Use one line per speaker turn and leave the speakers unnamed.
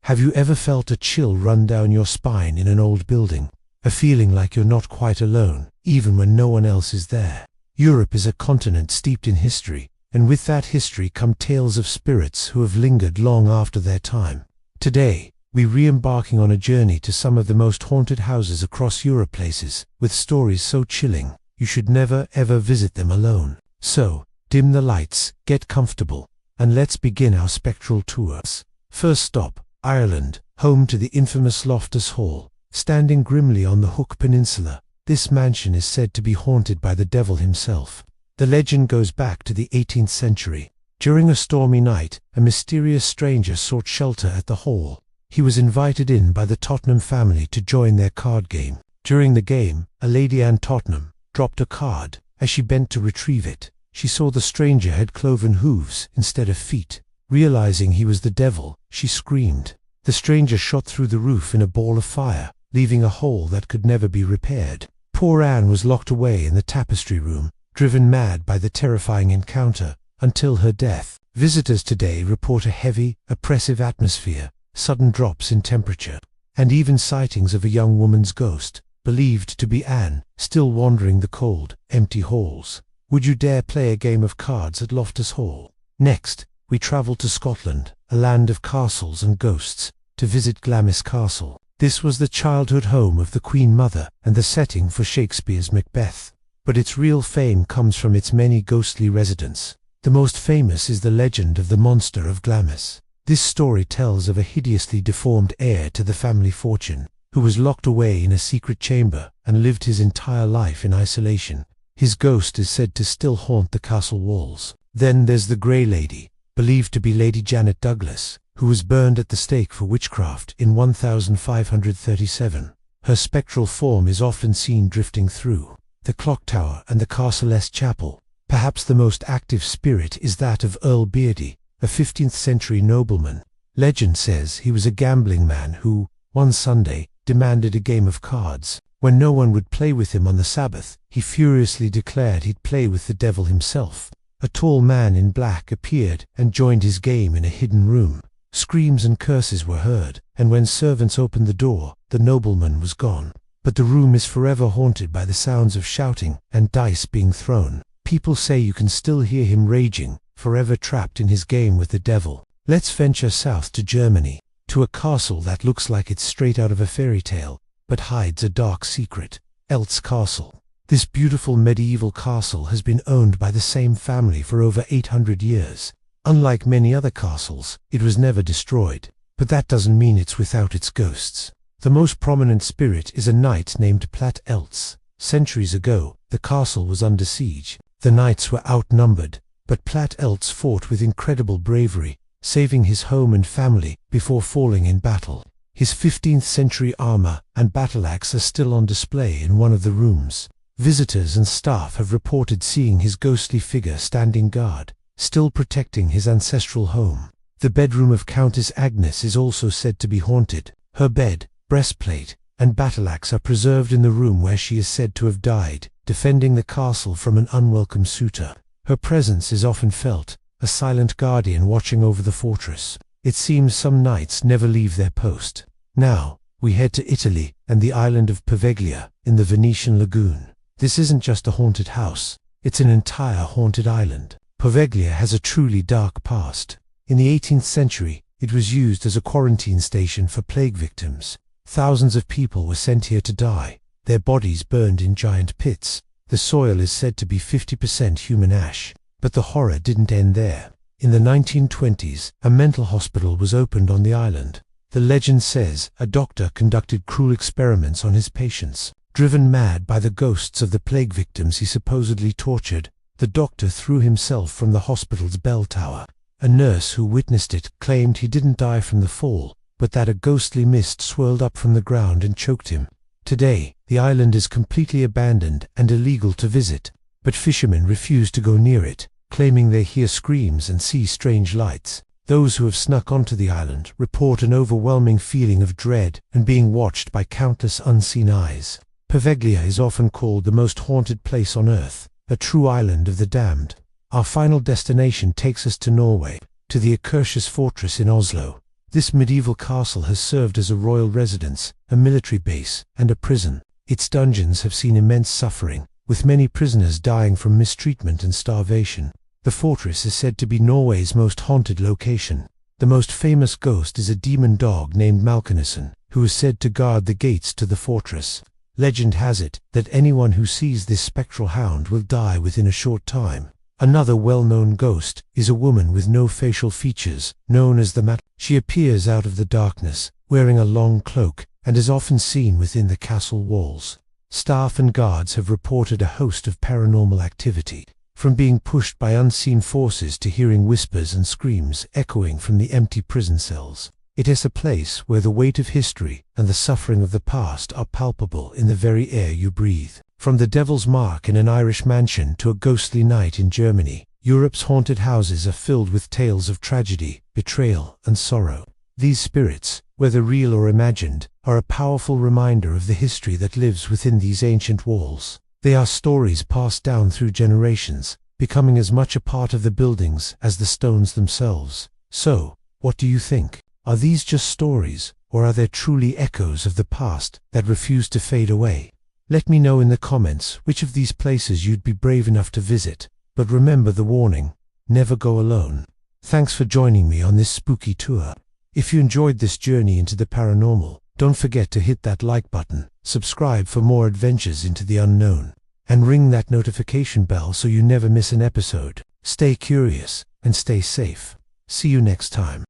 Have you ever felt a chill run down your spine in an old building? A feeling like you're not quite alone, even when no one else is there. Europe is a continent steeped in history, and with that history come tales of spirits who have lingered long after their time. Today, we're re-embarking on a journey to some of the most haunted houses across Europe, places with stories so chilling, you should never ever visit them alone. So, dim the lights, get comfortable, and let's begin our spectral tours. First stop, Ireland, home to the infamous Loftus Hall. Standing grimly on the Hook Peninsula, this mansion is said to be haunted by the devil himself. The legend goes back to the 18th century. During a stormy night, a mysterious stranger sought shelter at the hall. He was invited in by the Tottenham family to join their card game. During the game, a Lady Anne Tottenham dropped a card. As she bent to retrieve it, she saw the stranger had cloven hooves instead of feet. Realizing he was the devil, she screamed. The stranger shot through the roof in a ball of fire, leaving a hole that could never be repaired. Poor Anne was locked away in the tapestry room, driven mad by the terrifying encounter, until her death. Visitors today report a heavy, oppressive atmosphere, sudden drops in temperature, and even sightings of a young woman's ghost, believed to be Anne, still wandering the cold, empty halls. Would you dare play a game of cards at Loftus Hall? Next, we travel to Scotland, a land of castles and ghosts, to visit Glamis Castle. This was the childhood home of the Queen Mother and the setting for Shakespeare's Macbeth. But its real fame comes from its many ghostly residents. The most famous is the legend of the monster of Glamis. This story tells of a hideously deformed heir to the family fortune, who was locked away in a secret chamber and lived his entire life in isolation. His ghost is said to still haunt the castle walls. Then there's the Grey Lady, believed to be Lady Janet Douglas, who was burned at the stake for witchcraft in 1537. Her spectral form is often seen drifting through the clock tower and the Castleless Chapel. Perhaps the most active spirit is that of Earl Beardy, a 15th century nobleman. Legend says he was a gambling man who, one Sunday, demanded a game of cards. When no one would play with him on the Sabbath, he furiously declared he'd play with the devil himself. A tall man in black appeared and joined his game in a hidden room. Screams and curses were heard, and when servants opened the door, the nobleman was gone. But the room is forever haunted by the sounds of shouting and dice being thrown. People say you can still hear him raging, forever trapped in his game with the devil. Let's venture south to Germany, to a castle that looks like it's straight out of a fairy tale, but hides a dark secret. Eltz Castle. This beautiful medieval castle has been owned by the same family for over 800 years. Unlike many other castles, it was never destroyed, but that doesn't mean it's without its ghosts. The most prominent spirit is a knight named Platt Eltz. Centuries ago, the castle was under siege. The knights were outnumbered, but Platt Eltz fought with incredible bravery, saving his home and family before falling in battle. His 15th century armor and battle axe are still on display in one of the rooms. Visitors and staff have reported seeing his ghostly figure standing guard, still protecting his ancestral home. The bedroom of Countess Agnes is also said to be haunted. Her bed, breastplate, and battle axe are preserved in the room where she is said to have died, defending the castle from an unwelcome suitor. Her presence is often felt, a silent guardian watching over the fortress. It seems some knights never leave their post. Now, we head to Italy and the island of Poveglia in the Venetian lagoon. This isn't just a haunted house, it's an entire haunted island. Poveglia has a truly dark past. In the 18th century, it was used as a quarantine station for plague victims. Thousands of people were sent here to die, their bodies burned in giant pits. The soil is said to be 50% human ash. But the horror didn't end there. In the 1920s, a mental hospital was opened on the island. The legend says a doctor conducted cruel experiments on his patients. Driven mad by the ghosts of the plague victims he supposedly tortured, the doctor threw himself from the hospital's bell tower. A nurse who witnessed it claimed he didn't die from the fall, but that a ghostly mist swirled up from the ground and choked him. Today, the island is completely abandoned and illegal to visit, but fishermen refuse to go near it, claiming they hear screams and see strange lights. Those who have snuck onto the island report an overwhelming feeling of dread and being watched by countless unseen eyes. Poveglia is often called the most haunted place on Earth, a true island of the damned. Our final destination takes us to Norway, to the Akershus fortress in Oslo. This medieval castle has served as a royal residence, a military base, and a prison. Its dungeons have seen immense suffering, with many prisoners dying from mistreatment and starvation. The fortress is said to be Norway's most haunted location. The most famous ghost is a demon dog named Malkinesen, who is said to guard the gates to the fortress. Legend has it that anyone who sees this spectral hound will die within a short time. Another well-known ghost is a woman with no facial features, known as the Mat. She appears out of the darkness, wearing a long cloak, and is often seen within the castle walls. Staff and guards have reported a host of paranormal activity, from being pushed by unseen forces to hearing whispers and screams echoing from the empty prison cells. It is a place where the weight of history and the suffering of the past are palpable in the very air you breathe. From the Devil's Mark in an Irish mansion to a ghostly night in Germany, Europe's haunted houses are filled with tales of tragedy, betrayal, and sorrow. These spirits, whether real or imagined, are a powerful reminder of the history that lives within these ancient walls. They are stories passed down through generations, becoming as much a part of the buildings as the stones themselves. So, what do you think? Are these just stories, or are there truly echoes of the past that refuse to fade away? Let me know in the comments which of these places you'd be brave enough to visit, but remember the warning: never go alone. Thanks for joining me on this spooky tour. If you enjoyed this journey into the paranormal, don't forget to hit that like button, subscribe for more adventures into the unknown, and ring that notification bell so you never miss an episode. Stay curious and stay safe. See you next time.